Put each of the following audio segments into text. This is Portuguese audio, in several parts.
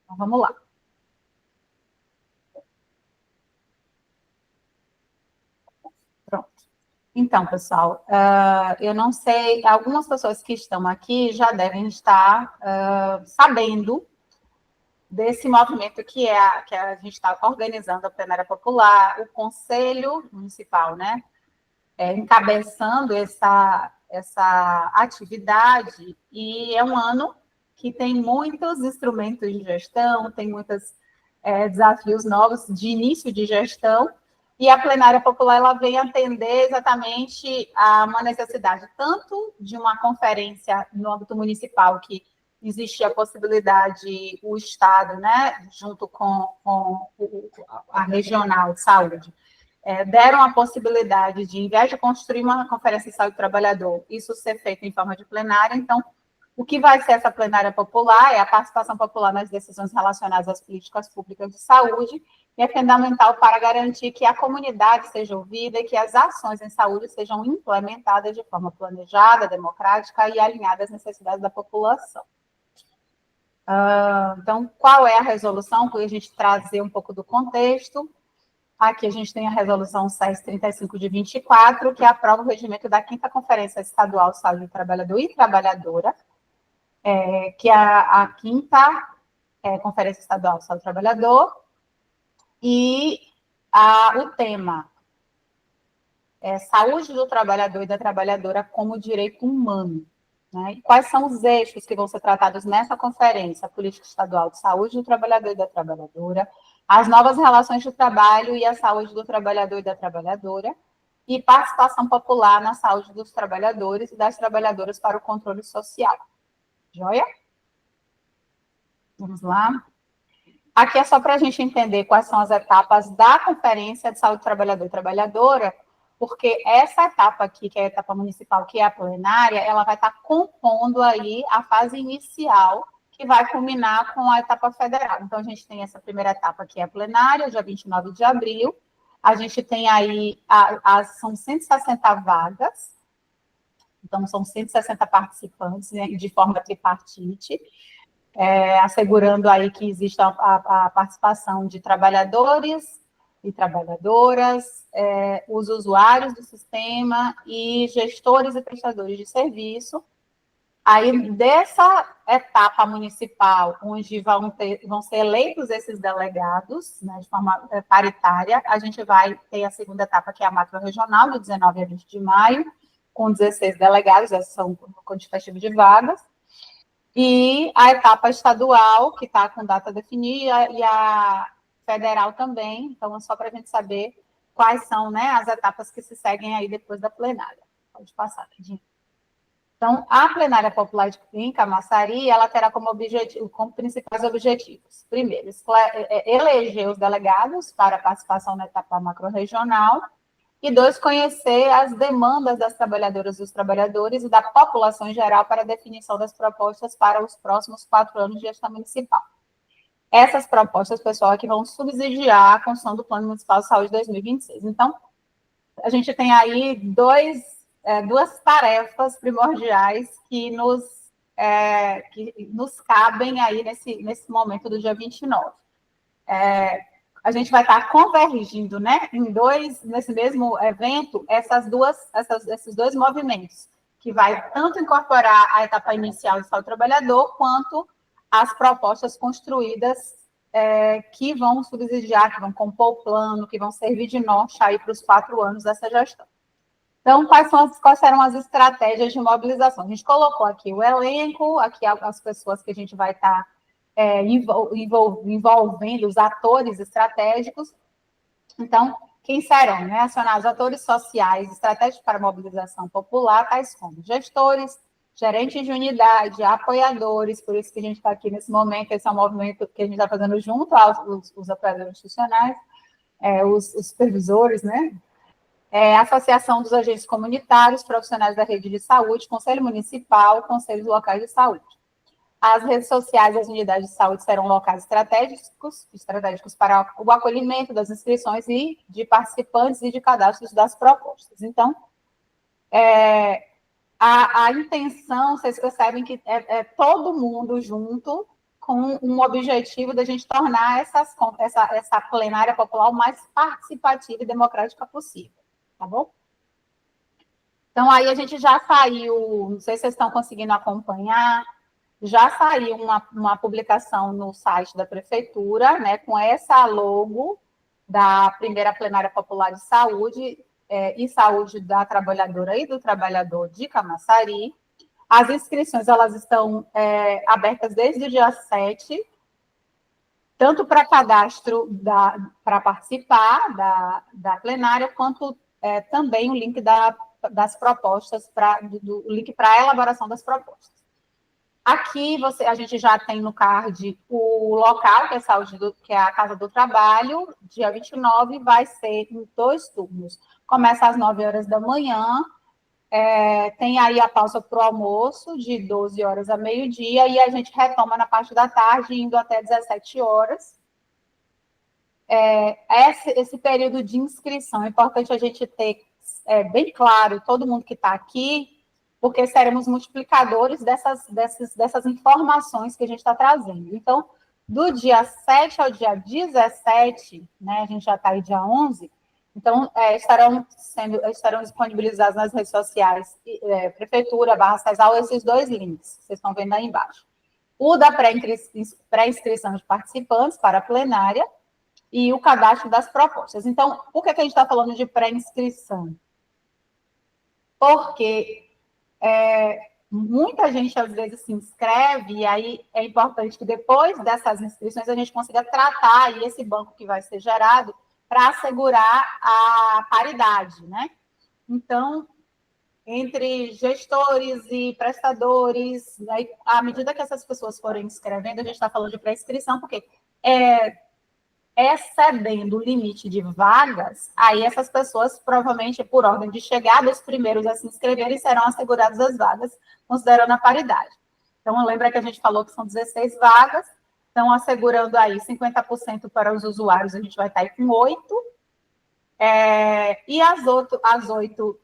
Então, vamos lá. Pronto. Então, pessoal, eu não sei, algumas pessoas que estão aqui já devem estar sabendo desse movimento que a gente está organizando a plenária popular, o Conselho Municipal, né, encabeçando essa atividade, e é um ano que tem muitos instrumentos de gestão, tem muitos desafios novos de início de gestão, e a plenária popular ela vem atender exatamente a uma necessidade tanto de uma conferência no âmbito municipal, que existe a possibilidade, o Estado, né, junto com a regional de saúde, deram a possibilidade de, em vez de construir uma conferência de saúde do trabalhador, isso ser feito em forma de plenária. Então, o que vai ser essa plenária popular é a participação popular nas decisões relacionadas às políticas públicas de saúde, e é fundamental para garantir que a comunidade seja ouvida e que as ações em saúde sejam implementadas de forma planejada, democrática e alinhada às necessidades da população. Então, qual é a resolução? Para a gente trazer um pouco do contexto. Aqui a gente tem a resolução 735 de 24, que aprova o regimento da 5ª Conferência Estadual de Saúde do Trabalhador e Trabalhadora, que é a 5ª Conferência Estadual de Saúde do Trabalhador, e o tema é saúde do trabalhador e da trabalhadora como direito humano. Né? E quais são os eixos que vão ser tratados nessa conferência? A política estadual de saúde do trabalhador e da trabalhadora, as novas relações de trabalho e a saúde do trabalhador e da trabalhadora, e participação popular na saúde dos trabalhadores e das trabalhadoras para o controle social. Joia? Vamos lá. Aqui é só para a gente entender quais são as etapas da Conferência de Saúde do Trabalhador e Trabalhadora, porque essa etapa aqui, que é a etapa municipal, que é a plenária, ela vai estar compondo aí a fase inicial, que vai culminar com a etapa federal. Então, a gente tem essa primeira etapa, que é a plenária, dia 29 de abril. A gente tem aí, são 160 vagas, então são 160 participantes, né, de forma tripartite, assegurando aí que exista a participação de trabalhadores e trabalhadoras, os usuários do sistema e gestores e prestadores de serviço. Aí, dessa etapa municipal, onde vão ser eleitos esses delegados, né, de forma paritária, a gente vai ter a segunda etapa, que é a macro-regional, de 19 a 20 de maio, com 16 delegados, essas são quantitativo de vagas, e a etapa estadual, que está com data definida, e a federal também. Então, é só para a gente saber quais são, né, as etapas que se seguem aí depois da plenária. Pode passar, Pedinho. Então, a plenária popular em Camaçari, ela terá como principais objetivos. Primeiro, eleger os delegados para participação na etapa macro-regional. E 2, conhecer as demandas das trabalhadoras e dos trabalhadores e da população em geral para a definição das propostas para os próximos 4 anos de gestão municipal. Essas propostas, pessoal, aqui vão subsidiar a construção do Plano Municipal de Saúde 2026. Então, a gente tem aí duas tarefas primordiais que nos cabem aí nesse momento do dia 29. A gente vai estar convergindo, né, nesse mesmo evento, esses dois movimentos, que vai tanto incorporar a etapa inicial do Saúde do Trabalhador, quanto as propostas construídas que vão subsidiar, que vão compor o plano, que vão servir de norte aí para os 4 anos dessa gestão. Então, quais serão as estratégias de mobilização? A gente colocou aqui o elenco, aqui as pessoas que a gente vai estar envolvendo, os atores estratégicos. Então, quem serão, né, acionados atores sociais estratégicos para a mobilização popular, tais como gestores, gerentes de unidade, apoiadores, por isso que a gente está aqui nesse momento, esse é um movimento que a gente está fazendo junto aos apoiadores institucionais, os supervisores, né, Associação dos Agentes Comunitários, profissionais da rede de saúde, Conselho Municipal, Conselhos Locais de Saúde. As redes sociais das unidades de saúde serão locais estratégicos para o acolhimento das inscrições e de participantes e de cadastros das propostas. Então, a intenção, vocês percebem que é todo mundo junto com um objetivo da gente tornar essa plenária popular o mais participativa e democrática possível, tá bom? Então, aí a gente já saiu, não sei se vocês estão conseguindo acompanhar, já saiu uma publicação no site da prefeitura, né, com essa logo da primeira plenária popular de saúde, e saúde da trabalhadora e do trabalhador de Camaçari. As inscrições, elas estão abertas desde o dia 7, tanto para cadastro para participar da plenária, quanto também o link das propostas, o link para a elaboração das propostas. Aqui a gente já tem no card o local, que é a Casa do Trabalho, dia 29, vai ser em 2 turnos. Começa às 9 horas da manhã, tem aí a pausa para o almoço, de 12 horas a meio-dia, e a gente retoma na parte da tarde, indo até 17 horas. Esse período de inscrição, é importante a gente ter bem claro, todo mundo que está aqui, porque seremos multiplicadores dessas informações que a gente está trazendo. Então, do dia 7 ao dia 17, né, a gente já está aí dia 11, então estarão disponibilizados nas redes sociais, Prefeitura, /CESAL, esses 2 links, vocês estão vendo aí embaixo. O da pré-inscrição de participantes para a plenária e o cadastro das propostas. Então, por que a gente está falando de pré-inscrição? Porque muita gente, às vezes, se inscreve, e aí é importante que depois dessas inscrições a gente consiga tratar aí esse banco que vai ser gerado para assegurar a paridade, né? Então, entre gestores e prestadores, aí, à medida que essas pessoas forem inscrevendo, a gente está falando de pré-inscrição, porque excedendo o limite de vagas, aí essas pessoas, provavelmente, por ordem de chegada, os primeiros a se inscreverem serão asseguradas as vagas, considerando a paridade. Então, lembra que a gente falou que são 16 vagas, então, assegurando aí 50% para os usuários, a gente vai estar aí com 8, e as 8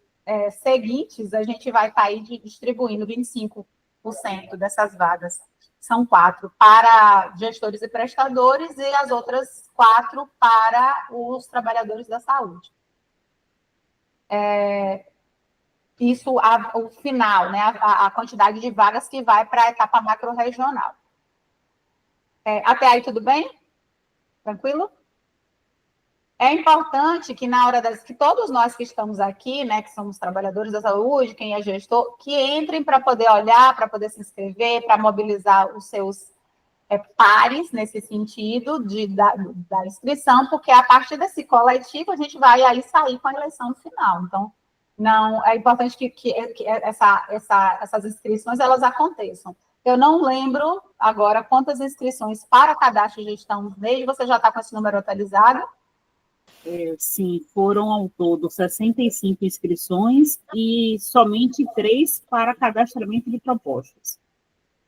seguintes, a gente vai estar aí distribuindo 25% dessas vagas. São 4 para gestores e prestadores e as outras 4 para os trabalhadores da saúde. Isso, o final, né, a quantidade de vagas que vai para a etapa macro-regional. Até aí, tudo bem? Tranquilo? É importante que na hora que todos nós que estamos aqui, né, que somos trabalhadores da saúde, quem é gestor, que entrem para poder olhar, para poder se inscrever, para mobilizar os seus pares nesse sentido da inscrição, porque a partir desse coletivo a gente vai aí sair com a eleição no final. Então, não é importante que essas inscrições elas aconteçam. Eu não lembro agora quantas inscrições para cadastro de gestão desde você já está com esse número atualizado. Sim, foram ao todo 65 inscrições e somente 3 para cadastramento de propostas.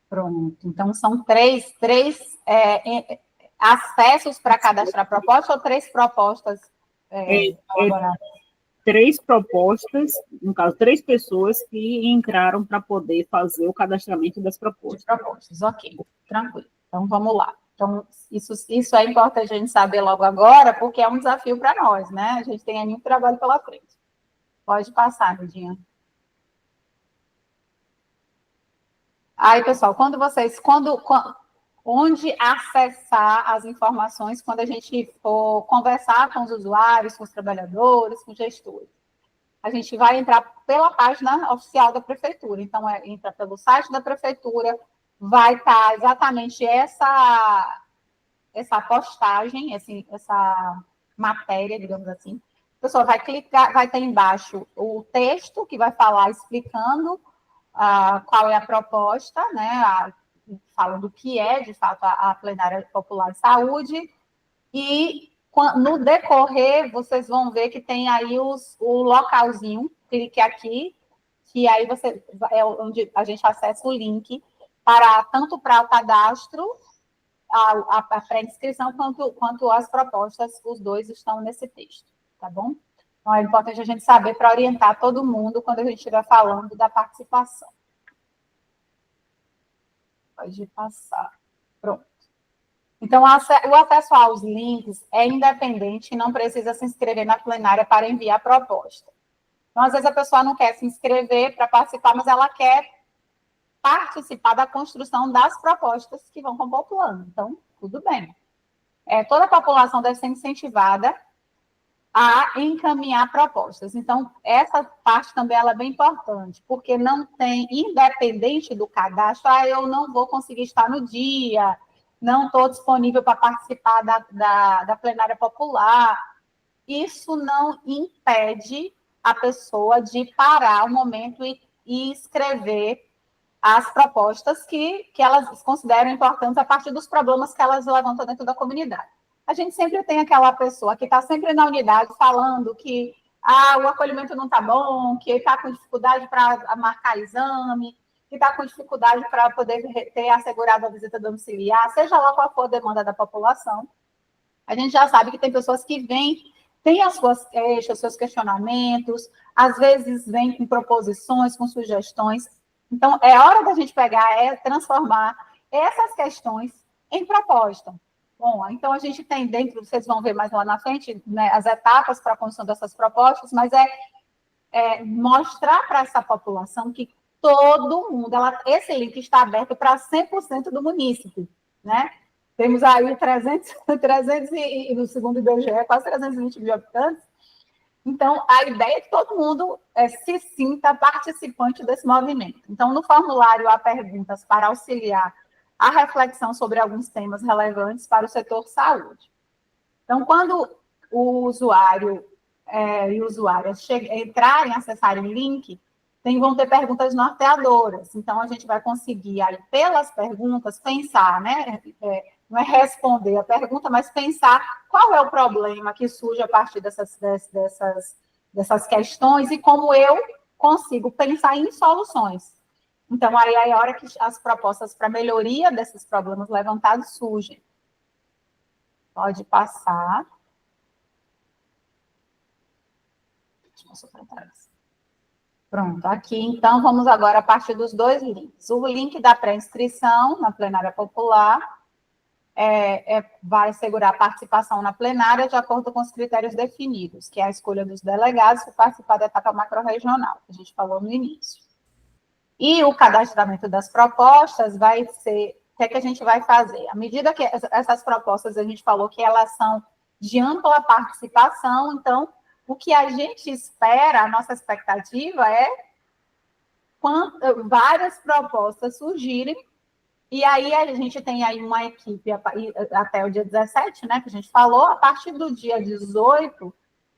Pronto, então são três acessos para cadastrar proposta ou 3 propostas elaboradas? 3 propostas, no caso, 3 pessoas que entraram para poder fazer o cadastramento das propostas. De propostas, ok, tranquilo. Então, vamos lá. Então, isso é importante a gente saber logo agora, porque é um desafio para nós, né? A gente tem aí muito trabalho pela frente. Pode passar, Nidinha. Aí, pessoal, onde acessar as informações quando a gente for conversar com os usuários, com os trabalhadores, com os gestores? A gente vai entrar pela página oficial da prefeitura. Então, entra pelo site da prefeitura, vai estar exatamente essa postagem, essa matéria, digamos assim. A pessoa vai clicar, vai ter embaixo o texto que vai falar explicando qual é a proposta, né? Falando o que é, de fato, a plenária popular de saúde, e no decorrer, vocês vão ver que tem aí o localzinho, clique aqui, que aí é onde a gente acessa o link tanto para o cadastro, a pré-inscrição, quanto as propostas, os 2 estão nesse texto, tá bom? Então, é importante a gente saber para orientar todo mundo quando a gente estiver falando da participação. Pode passar. Pronto. Então, o acesso aos links é independente e não precisa se inscrever na plenária para enviar a proposta. Então, às vezes, a pessoa não quer se inscrever para participar, mas ela quer participar da construção das propostas que vão compor o plano. Então, tudo bem. Toda a população deve ser incentivada a encaminhar propostas. Então, essa parte também ela é bem importante, porque não tem, independente do cadastro, eu não vou conseguir estar no dia, não estou disponível para participar da plenária popular. Isso não impede a pessoa de parar o momento e escrever as propostas que elas consideram importantes a partir dos problemas que elas levantam dentro da comunidade. A gente sempre tem aquela pessoa que está sempre na unidade falando que o acolhimento não está bom, que está com dificuldade para marcar exame, que está com dificuldade para poder ter assegurado a visita domiciliar, seja lá qual for a demanda da população. A gente já sabe que tem pessoas que têm as suas queixas, seus questionamentos, às vezes vêm com proposições, com sugestões. Então, é hora da gente pegar, transformar essas questões em proposta. Bom, então a gente tem dentro, vocês vão ver mais lá na frente, né, as etapas para a construção dessas propostas, mas mostrar para essa população que todo mundo, esse link está aberto para 100% do munícipe, né? Temos aí 300 e no segundo IBGE, quase 320 mil habitantes. Então, a ideia é que todo mundo se sinta participante desse movimento. Então, no formulário há perguntas para auxiliar a reflexão sobre alguns temas relevantes para o setor saúde. Então, quando o usuário e usuárias entrarem, acessarem o link, vão ter perguntas norteadoras. Então, a gente vai conseguir, aí, pelas perguntas, pensar, né? Não é responder a pergunta, mas pensar qual é o problema que surge a partir dessas questões e como eu consigo pensar em soluções. Então, aí é a hora que as propostas para melhoria desses problemas levantados surgem. Pode passar. Deixa eu mostrar para trás. Pronto, aqui, então, vamos agora a partir dos dois links. O link da pré-inscrição na plenária popular vai assegurar a participação na plenária de acordo com os critérios definidos, que é a escolha dos delegados para participar da etapa macro-regional, que a gente falou no início. E o cadastramento das propostas vai ser... O que a gente vai fazer? À medida que essas propostas, a gente falou que elas são de ampla participação, então, o que a gente espera, a nossa expectativa é várias propostas surgirem, e aí a gente tem aí uma equipe até o dia 17, né, que a gente falou. A partir do dia 18,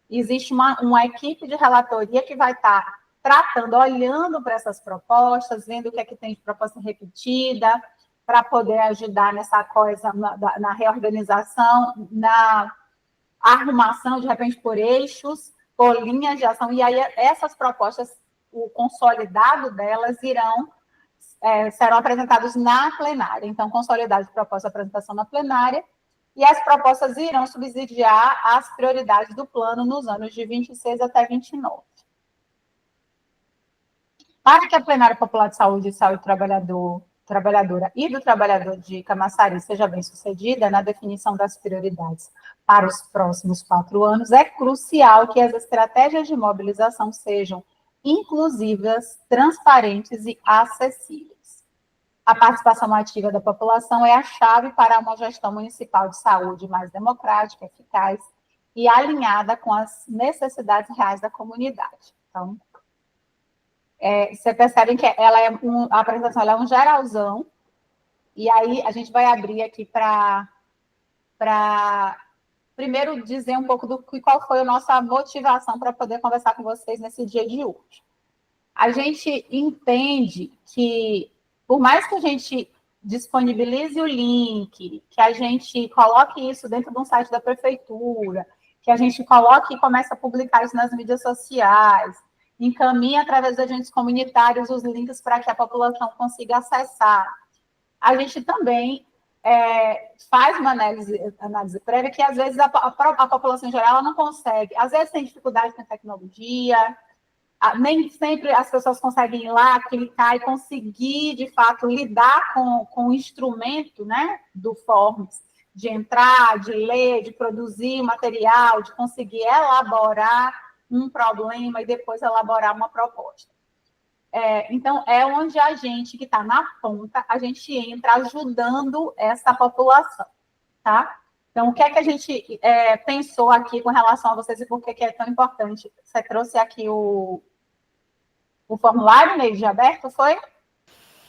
existe uma equipe de relatoria que vai estar tratando, olhando para essas propostas, vendo o que é que tem de proposta repetida, para poder ajudar nessa coisa, na reorganização, na arrumação, de repente, por eixos, por linhas de ação. E aí essas propostas, o consolidado delas serão apresentados na plenária. Então, consolidado de proposta de apresentação na plenária, e as propostas irão subsidiar as prioridades do plano nos anos de 26 até 29. Para que a plenária popular de saúde trabalhadora e do trabalhador de Camaçari seja bem sucedida na definição das prioridades para os próximos 4 anos, é crucial que as estratégias de mobilização sejam inclusivas, transparentes e acessíveis. A participação ativa da população é a chave para uma gestão municipal de saúde mais democrática, eficaz e alinhada com as necessidades reais da comunidade. Então, você percebe que a apresentação é um geralzão, e aí a gente vai abrir aqui para primeiro dizer um pouco qual foi a nossa motivação para poder conversar com vocês nesse dia de hoje. A gente entende que, por mais que a gente disponibilize o link, que a gente coloque isso dentro de um site da prefeitura, que a gente coloque e comece a publicar isso nas mídias sociais, encaminhe através de agentes comunitários os links para que a população consiga acessar. A gente também faz uma análise prévia que, às vezes, a população em geral ela não consegue. Às vezes tem dificuldade com a tecnologia, nem sempre as pessoas conseguem ir lá, clicar e conseguir, de fato, lidar com o instrumento, né, do Forms. de entrar, de ler, de produzir material, de conseguir elaborar um problema e depois elaborar uma proposta. Então, é onde a gente que está na ponta, a gente entra ajudando essa população, tá? Então, o que é que a gente pensou aqui com relação a vocês e por que é tão importante? Você trouxe aqui o formulário, Neide, aberto, foi?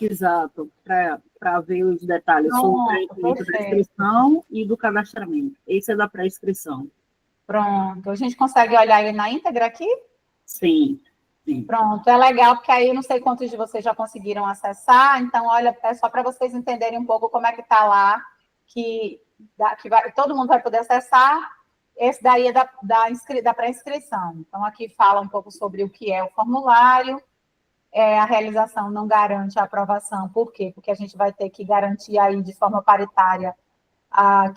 Exato, para ver os detalhes sobre a inscrição e do cadastramento. Esse é da pré-inscrição. Pronto. A gente consegue olhar ele na íntegra aqui? Sim, sim. Pronto, é legal, porque aí eu não sei quantos de vocês já conseguiram acessar, então, olha, é só para vocês entenderem um pouco como é que está lá, que todo mundo vai poder acessar. Esse daí é da pré-inscrição. Então, aqui fala um pouco sobre o que é o formulário. A realização não garante a aprovação. Por quê? Porque a gente vai ter que garantir aí de forma paritária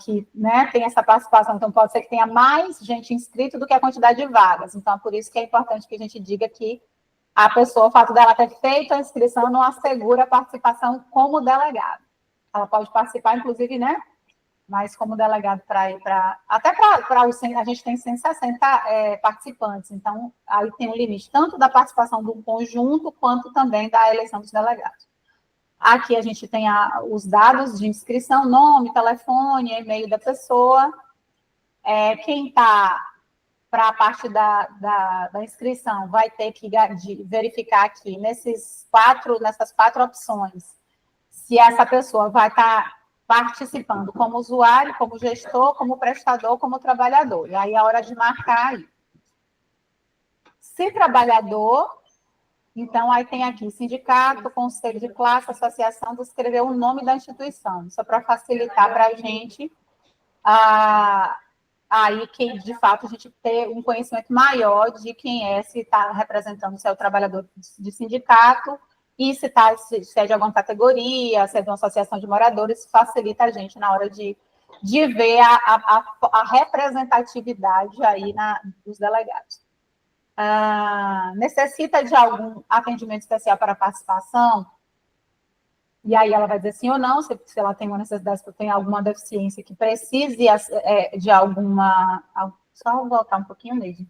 que, né, tem essa participação. Então, pode ser que tenha mais gente inscrita do que a quantidade de vagas. Então, é por isso que é importante que a gente diga que a pessoa, o fato dela ter feito a inscrição, não assegura a participação como delegado. Ela pode participar, inclusive, né, mas como delegado para ir para... Até para a gente tem 160 participantes, então aí tem um limite tanto da participação do conjunto quanto também da eleição dos delegados. Aqui a gente tem os dados de inscrição, nome, telefone, e-mail da pessoa. Quem está para a parte da inscrição vai ter que verificar aqui nessas quatro opções se essa pessoa vai estar participando como usuário, como gestor, como prestador, como trabalhador. E aí é a hora de marcar aí. Se trabalhador, então aí tem aqui sindicato, conselho de classe, associação, descrever o nome da instituição. Isso é para facilitar para a gente aí que, de fato, a gente ter um conhecimento maior de quem se está representando, se é o trabalhador de sindicato, e se é de alguma categoria, se é de uma associação de moradores, facilita a gente na hora de ver a representatividade aí dos delegados. Necessita de algum atendimento especial para participação? E aí ela vai dizer sim ou não, se ela tem uma necessidade, se tem alguma deficiência que precise de alguma... Só voltar um pouquinho mesmo.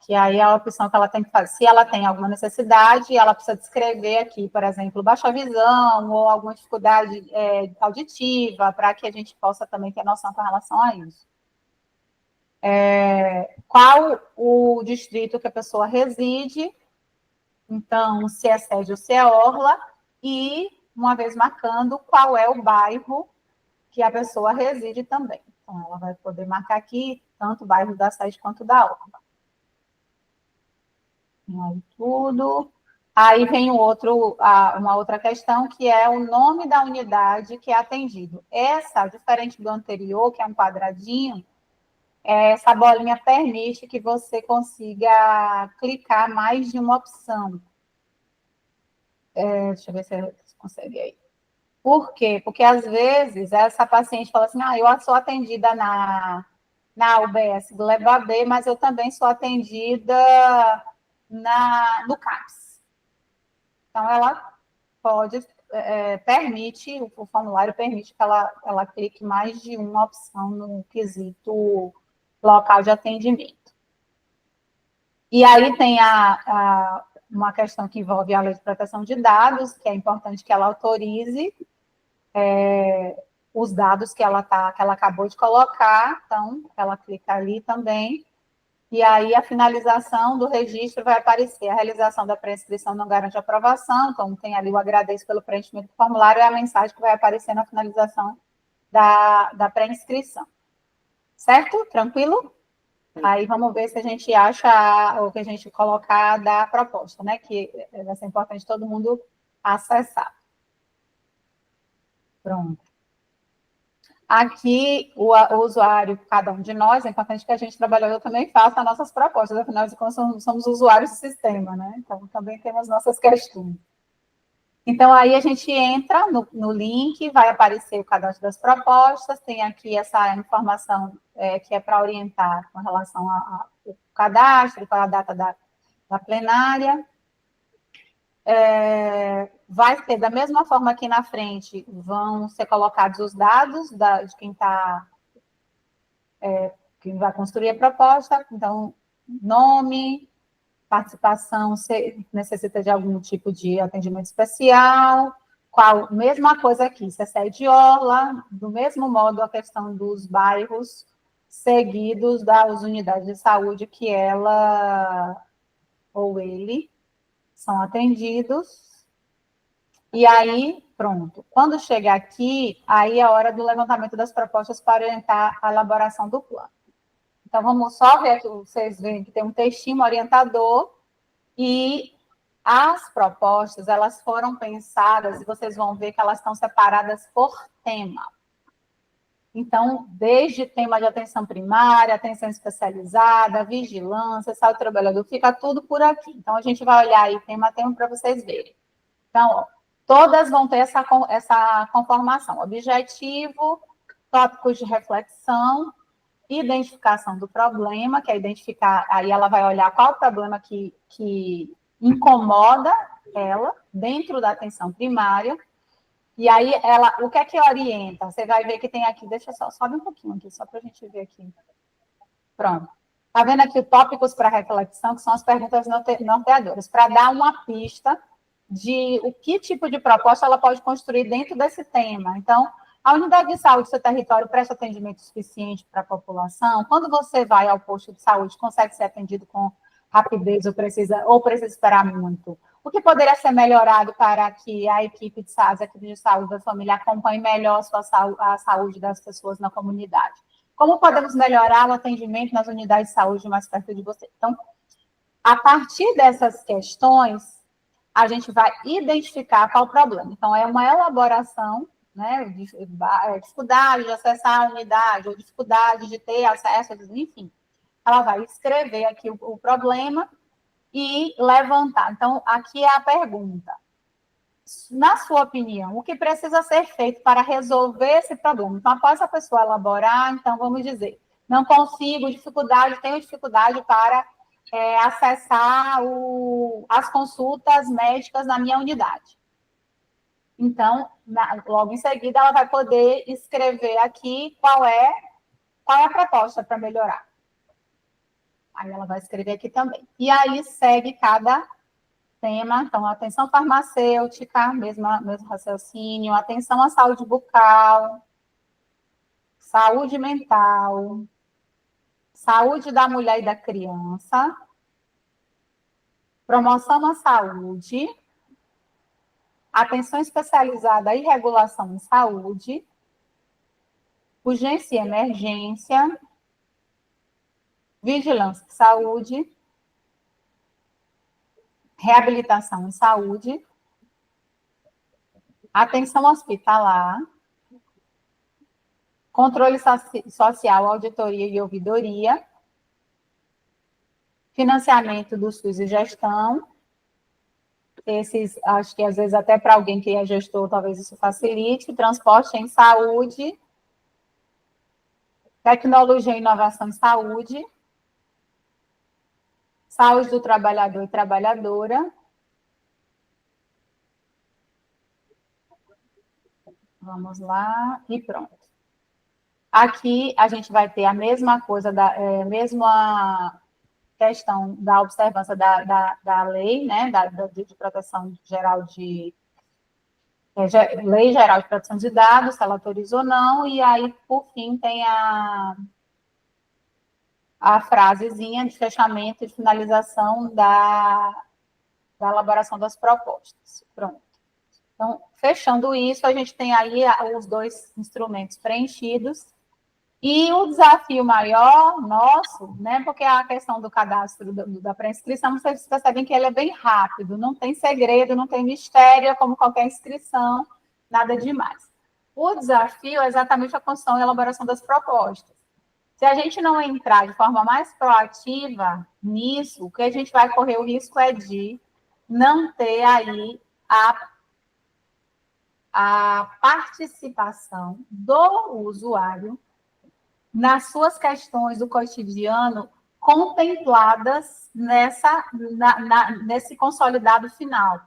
Que aí é a opção que ela tem que fazer. Se ela tem alguma necessidade, ela precisa descrever aqui, por exemplo, baixa visão ou alguma dificuldade auditiva, para que a gente possa também ter noção com relação a isso. Qual o distrito que a pessoa reside, então, se é sede ou se é orla, e, uma vez marcando, qual é o bairro que a pessoa reside também. Então, ela vai poder marcar aqui tanto o bairro da sede quanto da orla. Aí, tudo. Aí vem uma outra questão, que é o nome da unidade que é atendido. Essa, diferente do anterior, que é um quadradinho, essa bolinha permite que você consiga clicar mais de uma opção. Deixa eu ver se você consegue aí. Por quê? Porque, às vezes, essa paciente fala assim, eu sou atendida na UBS do Leva B, mas eu também sou atendida no CAPS. Então, ela o formulário permite que ela clique mais de uma opção no quesito local de atendimento. E aí tem uma questão que envolve a lei de proteção de dados, que é importante que ela autorize os dados que ela acabou de colocar, então ela clica ali também, e aí a finalização do registro vai aparecer. A realização da pré-inscrição não garante aprovação, então tem ali o agradeço pelo preenchimento do formulário e a mensagem que vai aparecer na finalização da pré-inscrição. Certo? Tranquilo? Aí vamos ver se a gente acha o que a gente colocar da proposta, né? Que vai ser importante todo mundo acessar. Pronto. Aqui, o usuário, cada um de nós, é importante que a gente, trabalhador, também faça as nossas propostas, afinal de contas, somos usuários do sistema, né? Então, também temos nossas questões. Então, aí a gente entra no link, vai aparecer o cadastro das propostas, tem aqui essa informação que é para orientar com relação ao cadastro, qual a data da plenária. vai ter, da mesma forma aqui na frente, vão ser colocados os dados de quem está, quem vai construir a proposta, então, nome, participação, se necessita de algum tipo de atendimento especial, mesma coisa aqui, se é sede orla, do mesmo modo a questão dos bairros seguidos das unidades de saúde que ela ou ele são atendidos. E aí, pronto. Quando chega aqui, aí é a hora do levantamento das propostas para orientar a elaboração do plano. Então, vamos só ver aqui, vocês veem que tem um textinho orientador e as propostas, elas foram pensadas, e vocês vão ver que elas estão separadas por tema. Então, desde tema de atenção primária, atenção especializada, vigilância, saúde do trabalhador, fica tudo por aqui. Então, a gente vai olhar aí tema a tema para vocês verem. Então, ó, todas vão ter essa conformação. Objetivo, tópicos de reflexão, identificação do problema, que é identificar, aí ela vai olhar qual o problema que incomoda ela dentro da atenção primária. E aí, o que é que orienta? Você vai ver que tem aqui, deixa eu sobe um pouquinho aqui, só para a gente ver aqui. Pronto. Está vendo aqui tópicos para reflexão, que são as perguntas norteadoras, para dar uma pista de o que tipo de proposta ela pode construir dentro desse tema. Então, a unidade de saúde do seu território presta atendimento suficiente para a população? Quando você vai ao posto de saúde, consegue ser atendido com rapidez ou precisa esperar muito? O que poderia ser melhorado para que a equipe de saúde da família acompanhe melhor a saúde das pessoas na comunidade? Como podemos melhorar o atendimento nas unidades de saúde mais perto de você? Então, a partir dessas questões, a gente vai identificar qual o problema. Então, é uma elaboração, né, dificuldade de acessar a unidade, ou dificuldade de ter acesso, enfim. Ela vai escrever aqui o problema e levantar. Então, aqui é a pergunta. Na sua opinião, o que precisa ser feito para resolver esse problema? Então, após a pessoa elaborar, então, vamos dizer, não consigo, tenho dificuldade para acessar as consultas médicas na minha unidade. Então, logo em seguida, ela vai poder escrever aqui qual é a proposta para melhorar. Aí ela vai escrever aqui também. E aí segue cada tema. Então, atenção farmacêutica, mesmo raciocínio, atenção à saúde bucal, saúde mental, saúde da mulher e da criança, promoção à saúde, atenção especializada e regulação em saúde, urgência e emergência, vigilância em saúde, reabilitação em saúde, atenção hospitalar, controle social, auditoria e ouvidoria, financiamento do SUS e gestão. Esses, acho que às vezes até para alguém que é gestor, talvez isso facilite. Transporte em saúde, tecnologia e inovação em saúde, saúde do trabalhador e trabalhadora. Vamos lá, e pronto. Aqui a gente vai ter a mesma coisa, mesma questão da observância da lei, né, de proteção geral Lei Geral de Proteção de Dados, se ela autoriza ou não, e aí, por fim, tem a frasezinha de fechamento e de finalização da elaboração das propostas. Pronto. Então, fechando isso, a gente tem aí os dois instrumentos preenchidos. E o desafio maior nosso, né, porque a questão do cadastro da pré-inscrição, vocês percebem que ele é bem rápido, não tem segredo, não tem mistério, é como qualquer inscrição, nada demais. O desafio é exatamente a construção e elaboração das propostas. Se a gente não entrar de forma mais proativa nisso, o que a gente vai correr o risco é de não ter aí a participação do usuário nas suas questões do cotidiano contempladas nesse consolidado final.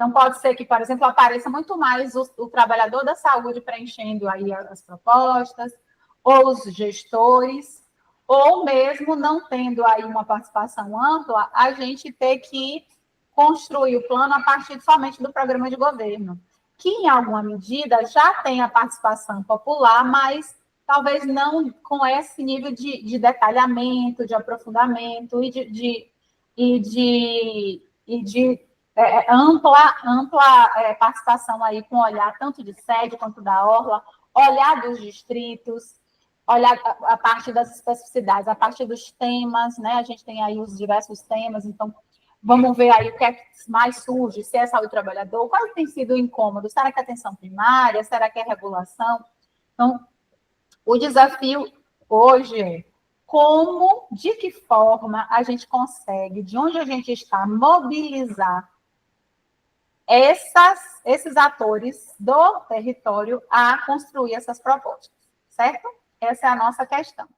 Então, pode ser que, por exemplo, apareça muito mais o trabalhador da saúde preenchendo aí as propostas, ou os gestores, ou mesmo não tendo aí uma participação ampla, a gente ter que construir o plano a partir somente do programa de governo, que, em alguma medida, já tem a participação popular, mas talvez não com esse nível de detalhamento, de aprofundamento e de ampla participação aí com olhar tanto de sede quanto da orla, olhar dos distritos, olhar a parte das especificidades, a parte dos temas, né? A gente tem aí os diversos temas, então vamos ver aí o que é que mais surge, se é saúde do trabalhador, qual tem sido o incômodo, será que é atenção primária, será que é regulação? Então, o desafio hoje é como, de que forma a gente consegue, de onde a gente está, mobilizar esses atores do território a construir essas propostas, certo? Essa é a nossa questão.